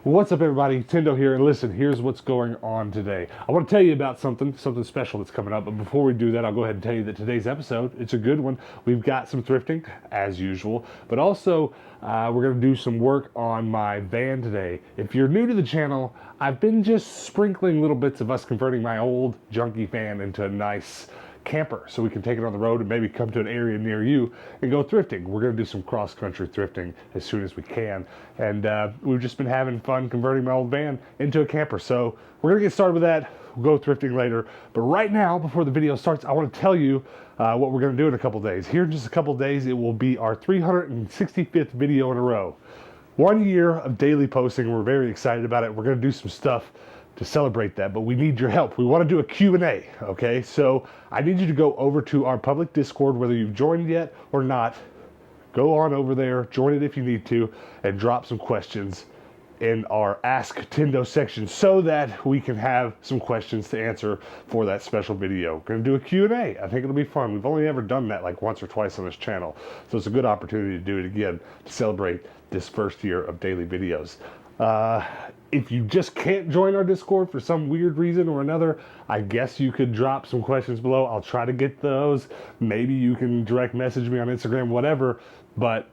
What's up, everybody? Tendo here, and listen, here's what's going on today. I want to tell you about something special that's coming up, but before we do that, I'll go ahead and tell you that today's episode, it's a good one. We've got some thrifting, as usual, but also we're going to do some work on my van today. If you're new to the channel, I've been just sprinkling little bits of us converting my old junky van into a nice camper so we can take it on the road and maybe come to an area near you and go thrifting. We're going to do some cross-country thrifting as soon as we can, and we've just been having fun converting my old van into a camper, so we're going to get started with that. We'll go thrifting later, but right now, before the video starts, I want to tell you what we're going to do in a couple days. Here in just a couple days, it will be our 365th video in a row. 1 year of daily posting. We're very excited about it. We're going to do some stuff to celebrate that, but we need your help. We want to do a Q&A, okay? So I need you to go over to our public Discord, whether you've joined yet or not. Go on over there, join it if you need to, and drop some questions in our Ask Tendo section so that we can have some questions to answer for that special video. We're going to do a Q&A. I think it'll be fun. We've only ever done that like once or twice on this channel, so it's a good opportunity to do it again to celebrate this first year of daily videos. If you just can't join our Discord for some weird reason or another, I guess you could drop some questions below. I'll try to get those. Maybe you can direct message me on Instagram, whatever, but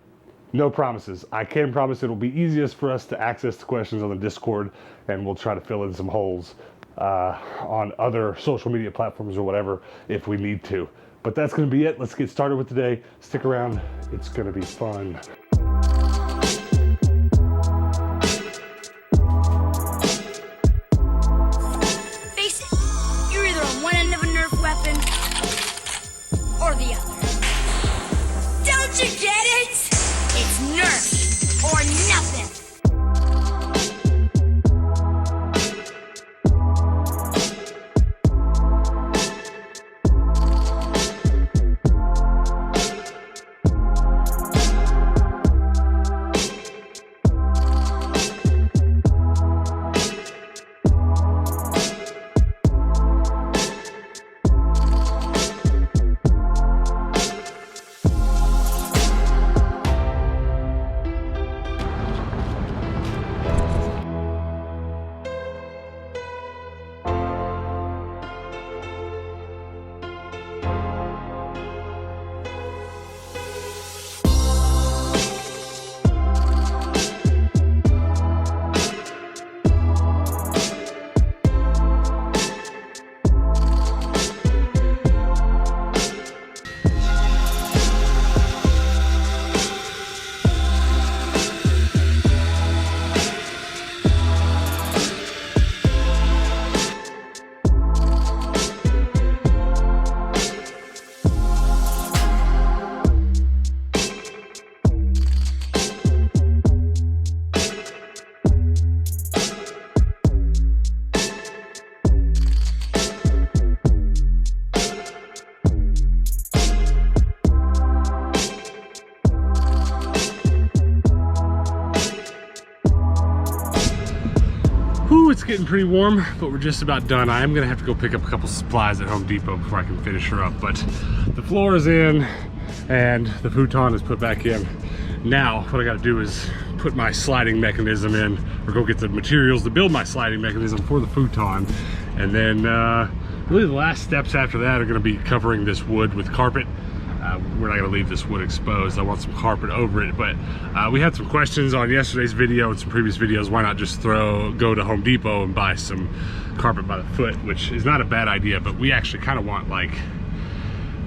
no promises. I can promise it'll be easiest for us to access the questions on the Discord, and we'll try to fill in some holes on other social media platforms or whatever if we need to. But that's going to be it. Let's get started with today. Stick around. It's going to be fun. Or the other. Don't you get it? It's Nerf or nothing. It's getting pretty warm, but we're just about done. I am gonna have to go pick up a couple supplies at Home Depot before I can finish her up, but the floor is in and the futon is put back in. Now what I gotta do is put my sliding mechanism in, or go get the materials to build my sliding mechanism for the futon, and then really the last steps after that are gonna be covering this wood with carpet. We're not gonna leave this wood exposed. I want some carpet over it, but we had some questions on yesterday's video and some previous videos. Why not just go to Home Depot and buy some carpet by the foot, which is not a bad idea, but we actually kind of want like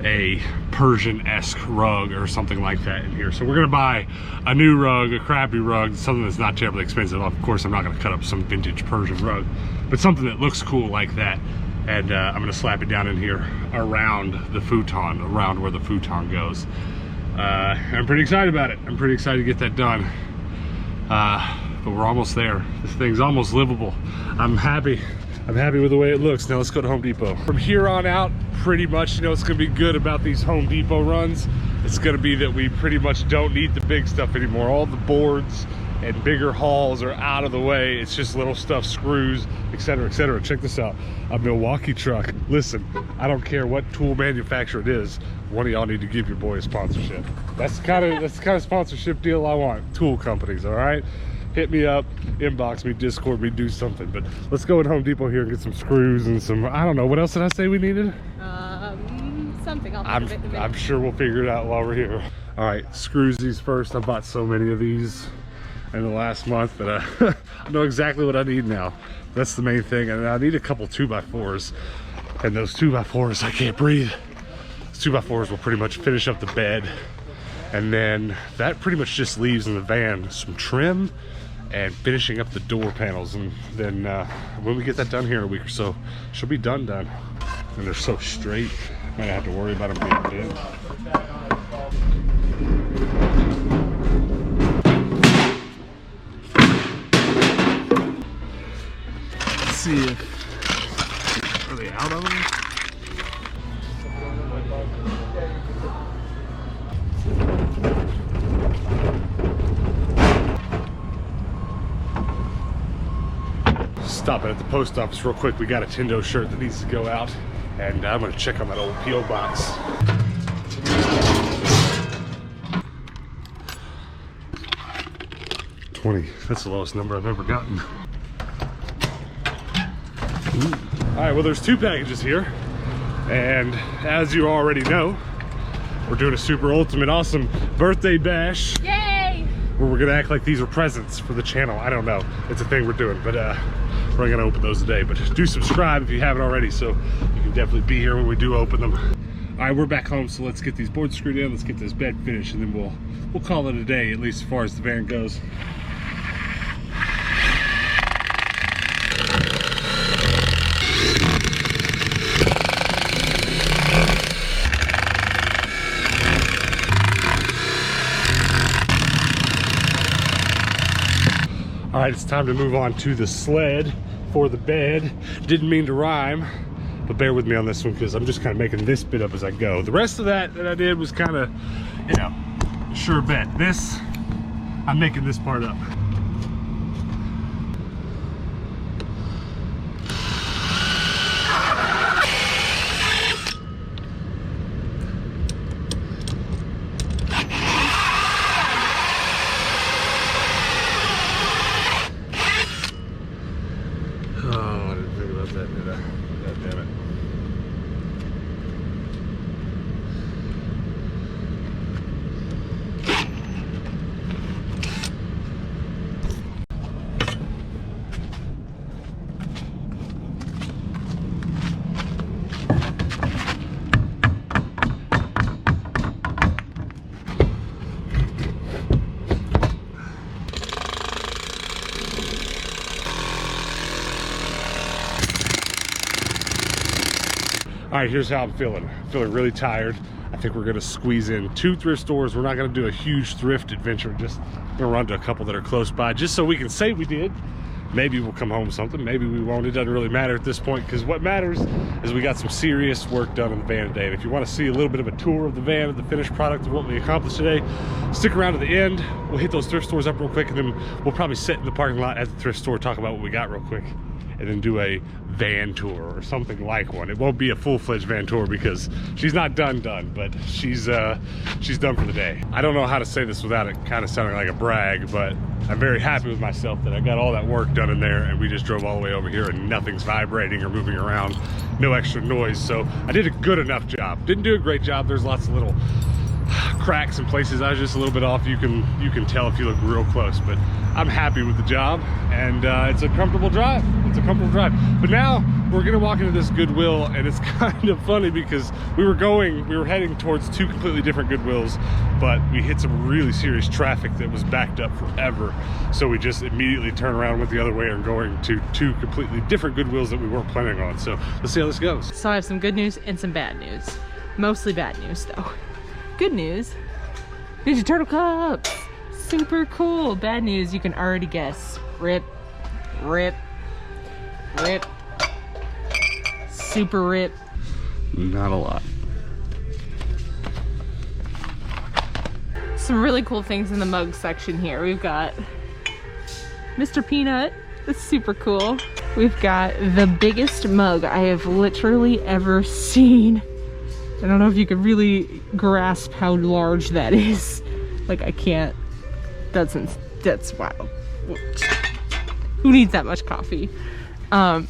a Persian-esque rug or something like that in here. So we're gonna buy a new rug, a crappy rug, something that's not terribly expensive. Of course, I'm not gonna cut up some vintage Persian rug, but something that looks cool like that. And I'm gonna slap it down in here around the futon, around where the futon goes. I'm pretty excited about it. I'm pretty excited to get that done. But we're almost there. This thing's almost livable. I'm happy. I'm happy with the way it looks. Now let's go to Home Depot. From here on out, pretty much, you know, what's gonna be good about these Home Depot runs, it's gonna be that we pretty much don't need the big stuff anymore. All the boards and bigger hauls are out of the way. It's just little stuff, screws, etc., etc. Check this out, a Milwaukee truck. Listen, I don't care what tool manufacturer it is, one of y'all need to give your boy a sponsorship. That's the kind of sponsorship deal I want. Tool companies, all right? hit me up, inbox me, Discord me, do something. But let's go to Home Depot here and get some screws and some, I don't know, what else did I say we needed? Something. I'm sure we'll figure it out while we're here. All right, screwsies first. I bought so many of these in the last month that I know exactly what I need now. That's the main thing. And I need a couple 2x4s. And those 2x4s, I can't breathe. Those 2x4s will pretty much finish up the bed. And then that pretty much just leaves in the van some trim and finishing up the door panels. And then when we get that done here in a week or so, she'll be done. And they're so straight, might not have to worry about them being bent. Let's see if, are they out of them? Stopping at the post office real quick. We got a Tendo shirt that needs to go out, and I'm gonna check on that old P.O. box. $20. That's the lowest number I've ever gotten. All right, well, there's 2 packages here, and as you already know, we're doing a super ultimate awesome birthday bash. Yay! Where we're gonna act like these are presents for the channel. I don't know. It's a thing we're doing, but we're gonna open those today. But do subscribe if you haven't already, so you can definitely be here when we do open them. All right, we're back home, so let's get these boards screwed in. Let's get this bed finished, and then we'll call it a day, at least as far as the van goes. All right, it's time to move on to the sled for the bed. Didn't mean to rhyme, but bear with me on this one because I'm just kind of making this bit up as I go. The rest of that I did was kind of, you know, sure bet. This, I'm making this part up. All right, here's how I'm feeling. I'm feeling really tired. I think we're gonna squeeze in 2 thrift stores. We're not gonna do a huge thrift adventure. Just gonna run to a couple that are close by, just so we can say we did. Maybe we'll come home with something, maybe we won't. It doesn't really matter at this point, because what matters is we got some serious work done in the van today. And if you want to see a little bit of a tour of the van and the finished product of what we accomplished today, stick around to the end. We'll hit those thrift stores up real quick, and then we'll probably sit in the parking lot at the thrift store, talk about what we got real quick, and then do a van tour or something like one. It won't be a full-fledged van tour because she's not done, but she's done for the day. I don't know how to say this without it kind of sounding like a brag, but I'm very happy with myself that I got all that work done in there, and we just drove all the way over here and nothing's vibrating or moving around, no extra noise. So I did a good enough job. Didn't do a great job. There's lots of little cracks in places I was just a little bit off. You can tell if you look real close, but I'm happy with the job, and it's a comfortable drive. It's a comfortable drive. But now we're gonna walk into this Goodwill, and it's kind of funny because we were heading towards 2 completely different Goodwills, but we hit some really serious traffic that was backed up forever. So we just immediately turned around and went the other way and going to 2 completely different Goodwills that we weren't planning on. So let's see how this goes. So I have some good news and some bad news. Mostly bad news though. Good news, Ninja Turtle cups. Super cool. Bad news, you can already guess. Rip, rip, rip. Super rip. Not a lot. Some really cool things in the mug section here. We've got Mr. Peanut. That's super cool. We've got the biggest mug I have literally ever seen. I don't know if you could really grasp how large that is. Like, I can't. That's wow. Who needs that much coffee? And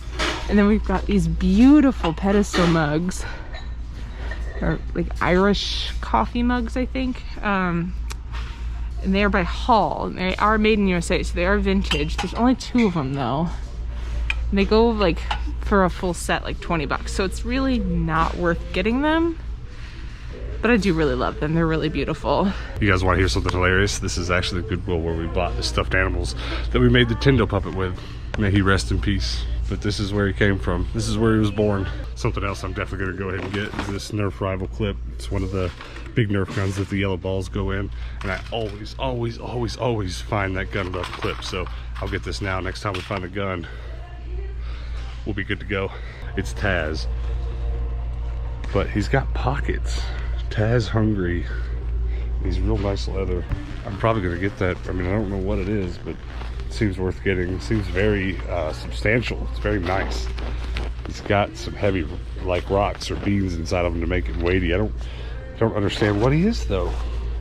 then we've got these beautiful pedestal mugs, or like Irish coffee mugs, I think. And they are by Hall. And they are made in USA, so they are vintage. There's only 2 of them though. And they go like for a full set like $20. So it's really not worth getting them. But I do really love them. They're really beautiful. You guys want to hear something hilarious? This is actually the Goodwill where we bought the stuffed animals that we made the Tyndall puppet with. May he rest in peace. But this is where he came from. This is where he was born. Something else I'm definitely going to go ahead and get is this Nerf rival clip. It's one of the big Nerf guns that the yellow balls go in. And I always find that gun buff clip. So I'll get this now. Next time we find a gun, we'll be good to go. It's Taz. But he's got pockets. Taz hungry. He's real nice leather. I'm probably going to get that. I mean, I don't know what it is, but seems worth getting. It seems very substantial. It's very nice. He's got some heavy like rocks or beans inside of him to make it weighty. I don't understand what he is though.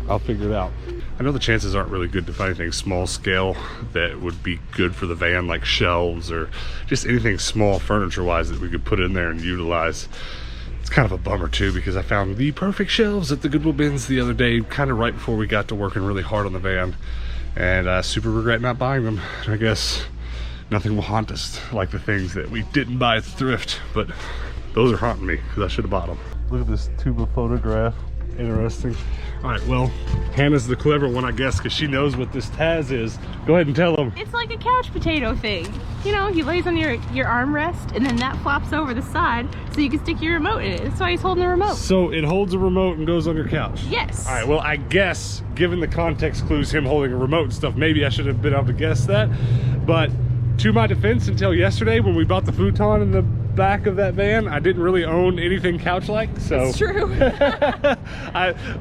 I'll figure it out. I know the chances aren't really good to find anything small scale that would be good for the van, like shelves or just anything small furniture wise that we could put in there and utilize. It's kind of a bummer too, because I found the perfect shelves at the Goodwill bins the other day, kind of right before we got to working really hard on the van. And I super regret not buying them. I guess nothing will haunt us like the things that we didn't buy at the thrift, but those are haunting me because I should have bought them. Look at this tuba photograph. Interesting. All right, well, Hannah's the clever one, I guess, because she knows what this Taz is. Go ahead and tell them. It's like a couch potato thing. You know, he lays on your armrest, and then that flops over the side so you can stick your remote in it. That's why he's holding the remote. So it holds a remote and goes on your couch? Yes. All right, well, I guess, given the context clues, him holding a remote and stuff, maybe I should have been able to guess that. But to my defense, until yesterday when we bought the futon in the back of that van, I didn't really own anything couch-like, so. It's true.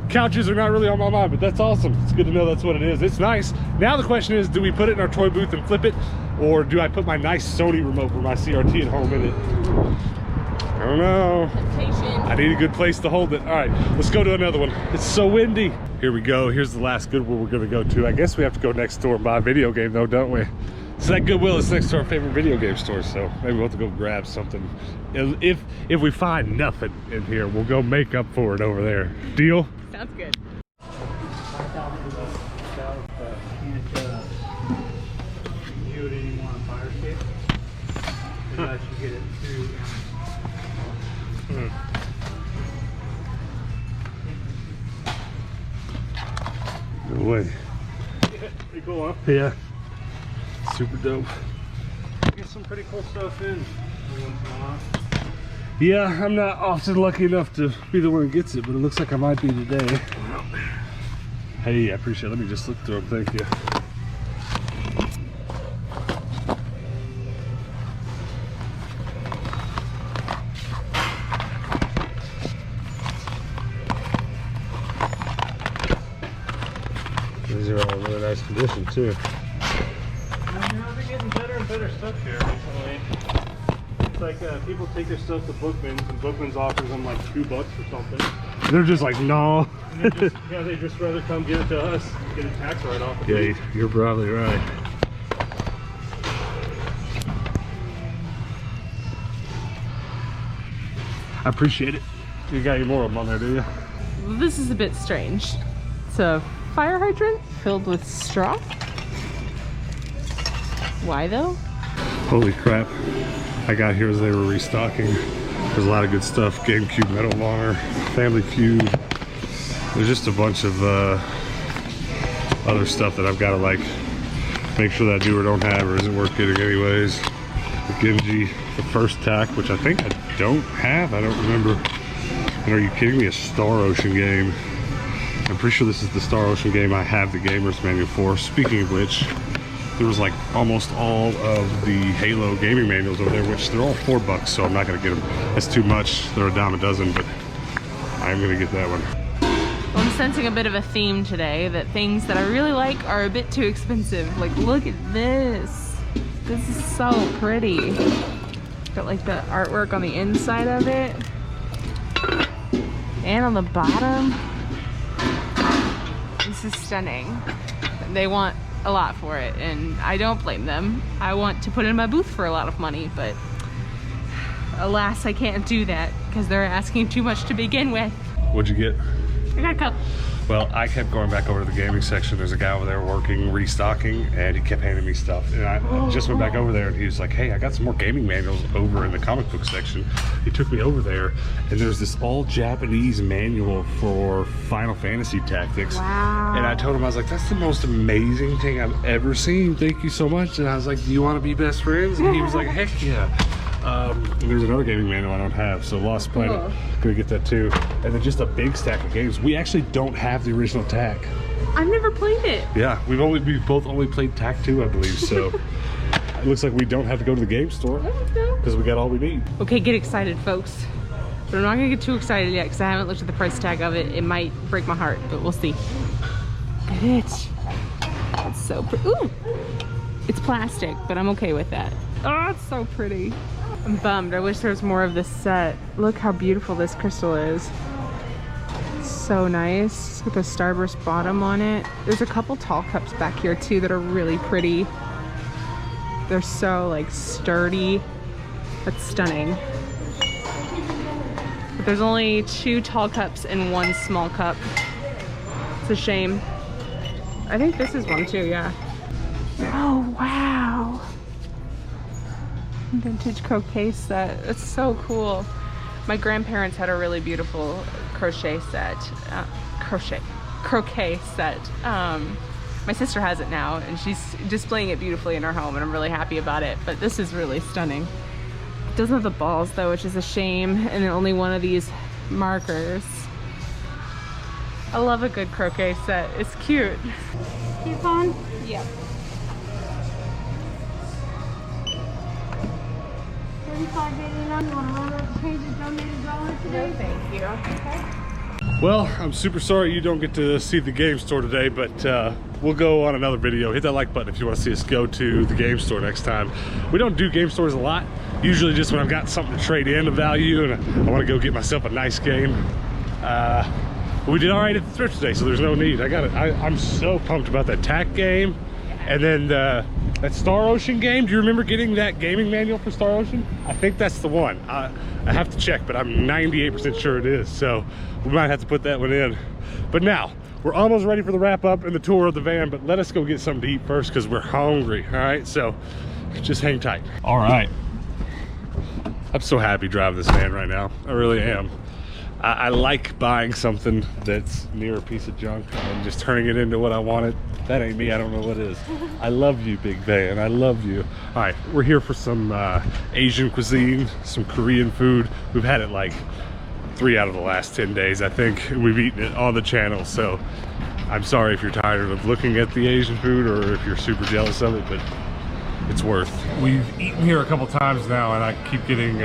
Couches are not really on my mind, but that's awesome. It's good to know that's what it is. It's nice. Now the question is, do we put it in our toy booth and flip it, or do I put my nice Sony remote for my CRT at home in it? I don't know. Temptation. I need a good place to hold it. All right, let's go to another one. It's so windy. Here we go. Here's the last Goodwill we're gonna go to. I guess we have to go next door and buy a video game though, don't we? So that Goodwill is next to our favorite video game store, so maybe we'll have to go grab something. If we find nothing in here, we'll go make up for it over there. Deal? Sounds good. No way. Pretty cool, huh? Yeah. Super dope. Get some pretty cool stuff in every once in a while. Yeah, I'm not often lucky enough to be the one who gets it, but it looks like I might be today. Hey, I appreciate it. Let me just look through them. Thank you. These are all in really nice condition too. They're getting better and better stuff here recently. It's like people take their stuff to Bookman's, and Bookman's offers them like $2 or something. They're just like, no. And they just rather come give it to us, get a tax write-off. Yeah, you're probably right. I appreciate it. You got any more of them on there, do you? This is a bit strange. It's a fire hydrant filled with straw. Why though? Holy crap. I got here as they were restocking. There's a lot of good stuff. GameCube Medal of Honor, Family Feud. There's just a bunch of other stuff that I've got to like make sure that I do or don't have or isn't worth getting anyways. The Genji, the first tack, which I think I don't have. I don't remember. And are you kidding me? A Star Ocean game. I'm pretty sure this is the Star Ocean game I have the gamer's manual for. Speaking of which, there was like almost all of the Halo gaming manuals over there, which they're all $4, so I'm not gonna get them. That's too much. They're a dime a dozen, but I'm gonna get that one. Well, I'm sensing a bit of a theme today, that things that I really like are a bit too expensive. Like, look at this. This is so pretty. Got like the artwork on the inside of it. And on the bottom. This is stunning. They want a lot for it, and I don't blame them. I want to put in my booth for a lot of money, but alas, I can't do that because they're asking too much to begin with. What'd you get? I got a cup. Well, I kept going back over to the gaming section. There's a guy over there working, restocking, and he kept handing me stuff. And I just went back over there, and he was like, hey, I got some more gaming manuals over in the comic book section. He took me over there, and there's this all Japanese manual for Final Fantasy Tactics. Wow. And I told him, I was like, that's the most amazing thing I've ever seen. Thank you so much. And I was like, do you want to be best friends? And he was like, heck yeah. There's another gaming manual I don't have, so Lost Planet, gonna get that too. And then just a big stack of games. We actually don't have the original TAC. I've never played it. Yeah, we both only played TAC 2, I believe, so it looks like we don't have to go to the game store because we got all we need. Okay, get excited, folks. But I'm not gonna get too excited yet because I haven't looked at the price tag of it. It might break my heart, but we'll see. Look at it. It's so pretty. Ooh! It's plastic, but I'm okay with that. Oh, it's so pretty. I'm bummed. I wish there was more of this set. Look how beautiful this crystal is. It's so nice with a starburst bottom on it. There's a couple tall cups back here too that are really pretty. They're so like sturdy. That's stunning. But there's only 2 tall cups and 1 small cup. It's a shame. I think this is one too, yeah. Oh, wow. Vintage croquet set. It's so cool. My grandparents had a really beautiful crochet set. Croquet set. My sister has it now, and she's displaying it beautifully in her home, and I'm really happy about it. But this is really stunning. It doesn't have the balls though, which is a shame, and only one of these markers. I love a good croquet set. It's cute. Coupon? Yep. $35.89. You want to run up the change and donate $1 today? No, thank you. Okay. Well, I'm super sorry you don't get to see the game store today, but we'll go on another video. Hit that like button if you want to see us go to the game store next time. We don't do game stores a lot. Usually just when I've got something to trade in of value and I want to go get myself a nice game. We did all right at the Thrift today, so there's no need. I'm so pumped about that TAC game. And then that Star Ocean game. Do you remember getting that gaming manual for Star Ocean? I think that's the one. I have to check, but I'm 98% sure it is. So we might have to put that one in. But now, we're almost ready for the wrap up and the tour of the van, but let us go get something to eat first because we're hungry, all right? So just hang tight. All right. I'm so happy driving this van right now. I really am. I like buying something that's near a piece of junk and just turning it into what I wanted. That ain't me, I don't know what is. I love you, big van, I love you. All right, we're here for some Asian cuisine, some Korean food. We've had it like 3 out of the last 10 days, I think. We've eaten it on the channel, so I'm sorry if you're tired of looking at the Asian food or if you're super jealous of it, but it's worth. We've eaten here a couple times now, and I keep getting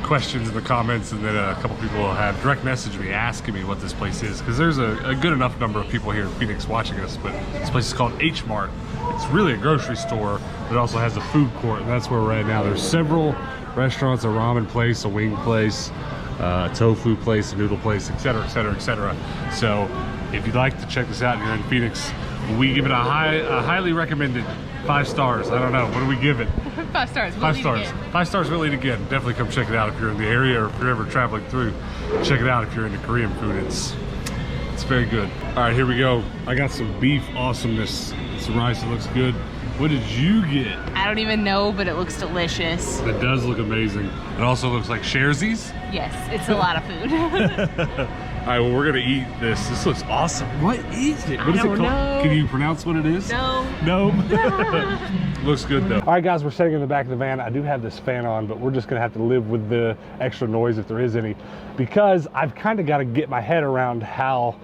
questions in the comments, and then a couple people have direct messaged me asking me what this place is, because there's a good enough number of people here in Phoenix watching us. But this place is called H Mart. It's really a grocery store, but it also has a food court, and that's where we're at now. There's several restaurants, a ramen place, a wing place, a tofu place, a noodle place, etc., etc., etc. So if you'd like to check this out and you're in Phoenix, we give it a highly recommended 5 stars. I don't know. What do we give it? 5 stars. 5 stars. 5 stars. We'll eat again. Definitely come check it out if you're in the area or if you're ever traveling through. Check it out if you're into Korean food. It's very good. All right, here we go. I got some beef awesomeness. Some rice that looks good. What did you get? I don't even know, but it looks delicious. It does look amazing. It also looks like sharesies. Yes, it's a lot of food. All right, well, we're gonna eat this. This looks awesome. What is it? What is it called? Know. Can you pronounce what it is? No. No. Looks good though. All right, guys, we're sitting in the back of the van. I do have this fan on, but we're just gonna have to live with the extra noise if there is any, because I've kind of got to get my head around how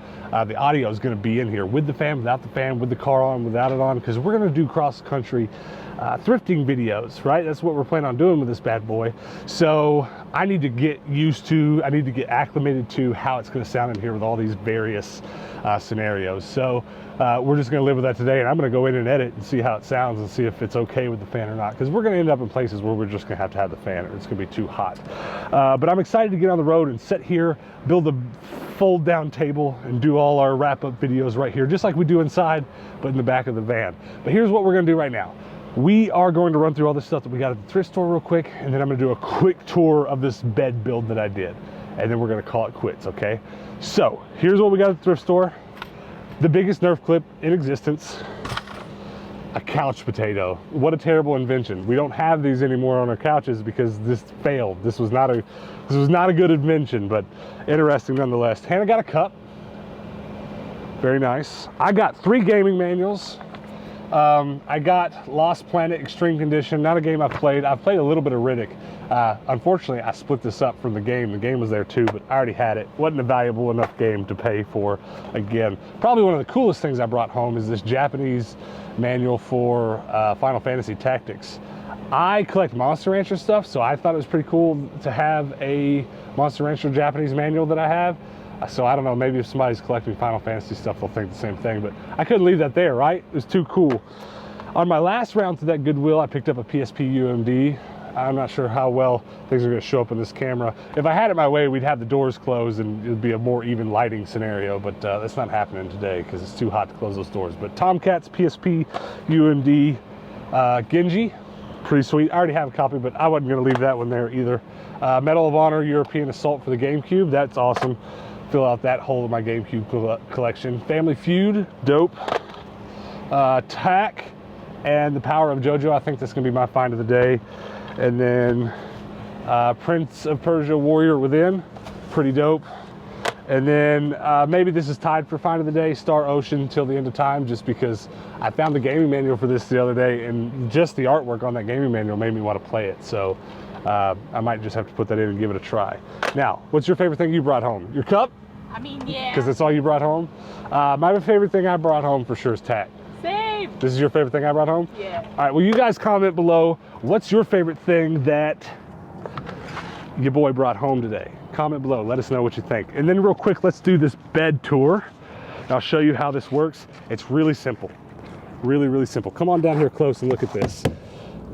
the audio is gonna be in here with the fan, without the fan, with the car on, without it on, because we're gonna do cross country thrifting videos, right? That's what we're planning on doing with this bad boy. So I need to get used to, I need to get acclimated to how it's going to sound in here with all these various scenarios. So we're just going to live with that today, and I'm going to go in and edit and see how it sounds and see if it's okay with the fan or not, because we're going to end up in places where we're just going to have the fan, or it's going to be too hot. But I'm excited to get on the road and sit here, build a fold down table, and do all our wrap up videos right here, just like we do inside, but in the back of the van. But here's what we're going to do right now. We are going to run through all this stuff that we got at the thrift store real quick, and then I'm going to do a quick tour of this bed build that I did, and then we're going to call it quits, okay? So here's what we got at the thrift store. The biggest Nerf clip in existence, a couch potato. What a terrible invention. We don't have these anymore on our couches because this failed. This was not a good invention, but interesting nonetheless. Hannah got a cup. Very nice. I got 3 gaming manuals. I got Lost Planet Extreme Condition, not a game I've played. I've played a little bit of Riddick. Unfortunately, I split this up from the game. The game was there too, but I already had it. Wasn't a valuable enough game to pay for again. Probably one of the coolest things I brought home is this Japanese manual for Final Fantasy Tactics. I collect Monster Rancher stuff, so I thought it was pretty cool to have a Monster Rancher Japanese manual that I have. So I don't know, maybe if somebody's collecting Final Fantasy stuff, they'll think the same thing, but I couldn't leave that there, right? It was too cool. On my last round to that Goodwill, I picked up a PSP UMD. I'm not sure how well things are going to show up in this camera. If I had it my way, we'd have the doors closed and it'd be a more even lighting scenario, but that's not happening today because it's too hot to close those doors. But Tomcat's PSP UMD Genji, pretty sweet. I already have a copy, but I wasn't going to leave that one there either. Medal of Honor European Assault for the GameCube, that's awesome. Fill out that hole of my GameCube collection. Family Feud, dope. Tack and The Power of JoJo, I think that's gonna be my find of the day. And then Prince of Persia Warrior Within, pretty dope. And then maybe this is tied for find of the day, Star Ocean Till the End of Time, just because I found the gaming manual for this the other day, and just the artwork on that gaming manual made me want to play it. So I might just have to put that in and give it a try. Now, what's your favorite thing you brought home? Your cup? I mean, yeah. Because that's all you brought home? My favorite thing I brought home for sure is tack. Same. This is your favorite thing I brought home? Yeah. All right, well, you guys comment below. What's your favorite thing that your boy brought home today? Comment below, let us know what you think. And then real quick, let's do this bed tour. I'll show you how this works. It's really simple, really, really simple. Come on down here close and look at this.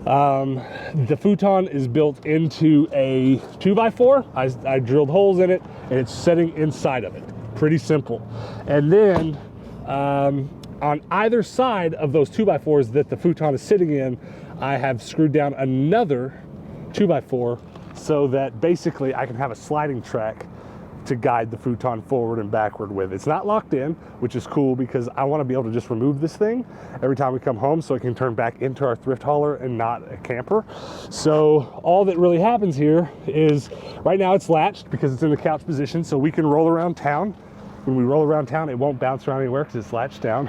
The futon is built into a 2x4. I drilled holes in it and it's sitting inside of it. Pretty simple. And then on either side of those 2x4s that the futon is sitting in, I have screwed down another 2x4 so that basically I can have a sliding track to guide the futon forward and backward with. It's not locked in, which is cool because I want to be able to just remove this thing every time we come home so it can turn back into our thrift hauler and not a camper. So all that really happens here is right now it's latched because it's in the couch position, so we can roll around town. When we roll around town, it won't bounce around anywhere because it's latched down.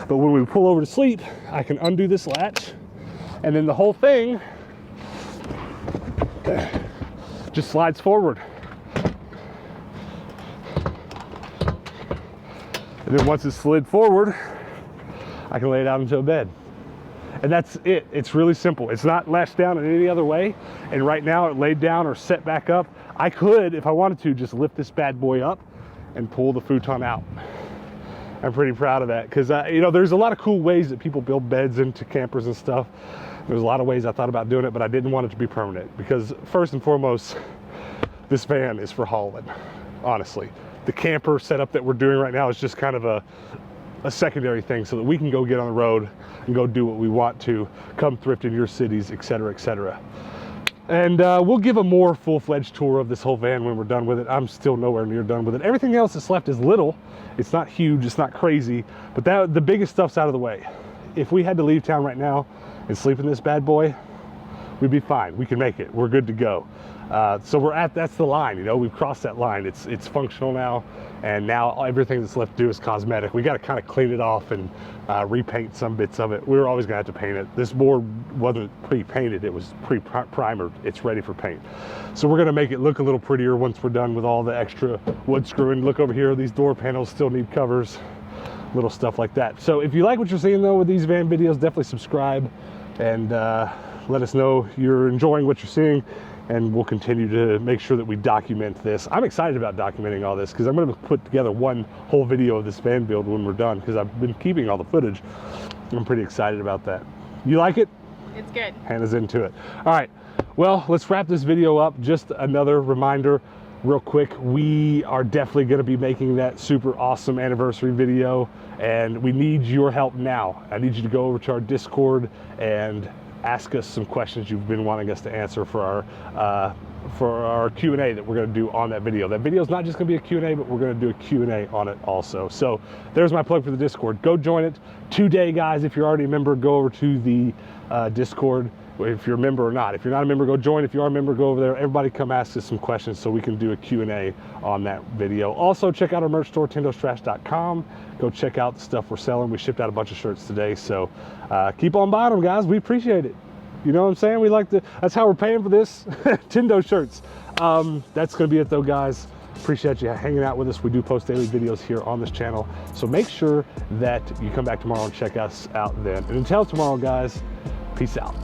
But when we pull over to sleep, I can undo this latch, and then the whole thing just slides forward. And then once it's slid forward, I can lay it out into a bed. And that's it. It's really simple. It's not latched down in any other way. And right now it laid down or set back up. I could, if I wanted to, just lift this bad boy up and pull the futon out. I'm pretty proud of that because, you know, there's a lot of cool ways that people build beds into campers and stuff. There's a lot of ways I thought about doing it, but I didn't want it to be permanent because first and foremost, this van is for hauling, honestly. The camper setup that we're doing right now is just kind of a secondary thing so that we can go get on the road and go do what we want to, come thrift in your cities, etc., etc. And we'll give a more full-fledged tour of this whole van when we're done with it. I'm still nowhere near done with it. Everything else that's left is little. It's not huge, it's not crazy, but the biggest stuff's out of the way. If we had to leave town right now and sleep in this bad boy, we'd be fine. We can make it. We're good to go. So that's the line, you know, we've crossed that line. It's functional now, and now everything that's left to do is cosmetic. We got to kind of clean it off and repaint some bits of it. We were always gonna have to paint it. This board wasn't pre-painted, it was pre-primered. It's ready for paint. So we're gonna make it look a little prettier once we're done with all the extra wood screwing. Look over here, these door panels still need covers, little stuff like that. So if you like what you're seeing though with these van videos, definitely subscribe and let us know you're enjoying what you're seeing, and we'll continue to make sure that we document this. I'm excited about documenting all this because I'm going to put together one whole video of this van build when we're done, because I've been keeping all the footage. I'm pretty excited about that. You like it? It's good. Hannah's into it. All right, well, let's wrap this video up. Just another reminder real quick, we are definitely going to be making that super awesome anniversary video, and we need your help now. I need you to go over to our Discord and ask us some questions you've been wanting us to answer for our Q&A that we're going to do on that video. That video is not just going to be a Q&A, but we're going to do a Q&A on it also. So there's my plug for the Discord. Go join it today, guys. If you're already a member, go over to the Discord. If you're a member or not. If you're not a member, go join. If you are a member, go over there. Everybody come ask us some questions so we can do a Q&A on that video. Also, check out our merch store, tindostrash.com. Go check out the stuff we're selling. We shipped out a bunch of shirts today, so keep on buying them, guys. We appreciate it. You know what I'm saying? We like to, that's how we're paying for this. Tindo shirts. That's going to be it, though, guys. Appreciate you hanging out with us. We do post daily videos here on this channel, so make sure that you come back tomorrow and check us out then. And until tomorrow, guys, peace out.